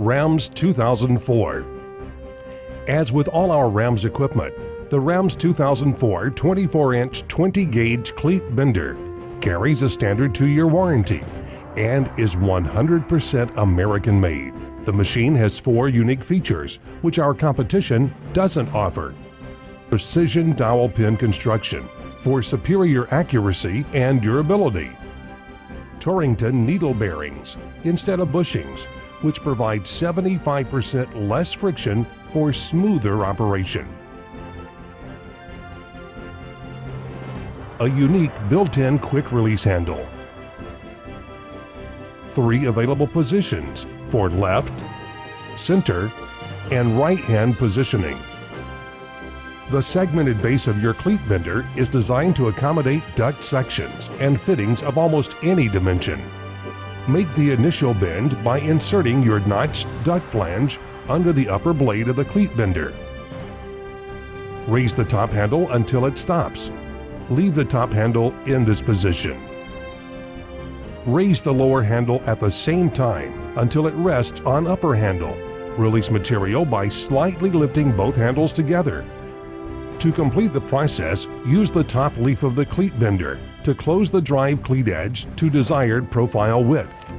Rams 2004. As with all our Rams equipment, the Rams 2004 24-inch 20-gauge Cleat Bender carries a standard 2-year warranty and is 100% American-made. The machine has 4 unique features, which our competition doesn't offer. Precision dowel pin construction for superior accuracy and durability. Torrington needle bearings instead of bushings, which provide 75% less friction for smoother operation. A unique built-in quick-release handle. 3 available positions for left, center, and right-hand positioning. The segmented base of your Cleat Bender is designed to accommodate duct sections and fittings of almost any dimension. Make the initial bend by inserting your notched duct flange under the upper blade of the Cleat Bender. Raise the top handle until it stops. Leave the top handle in this position. Raise the lower handle at the same time until it rests on upper handle. Release material by slightly lifting both handles together. To complete the process, use the top leaf of the Cleat Bender to close the drive cleat edge to desired profile width.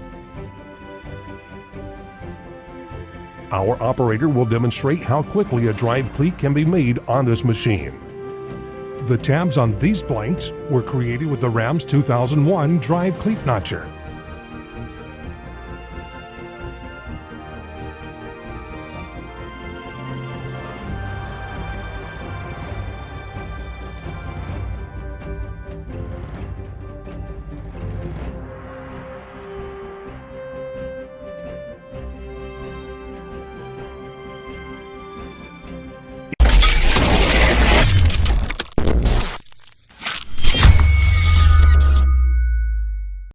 Our operator will demonstrate how quickly a drive cleat can be made on this machine. The tabs on these blanks were created with the Rams 2001 drive cleat notcher.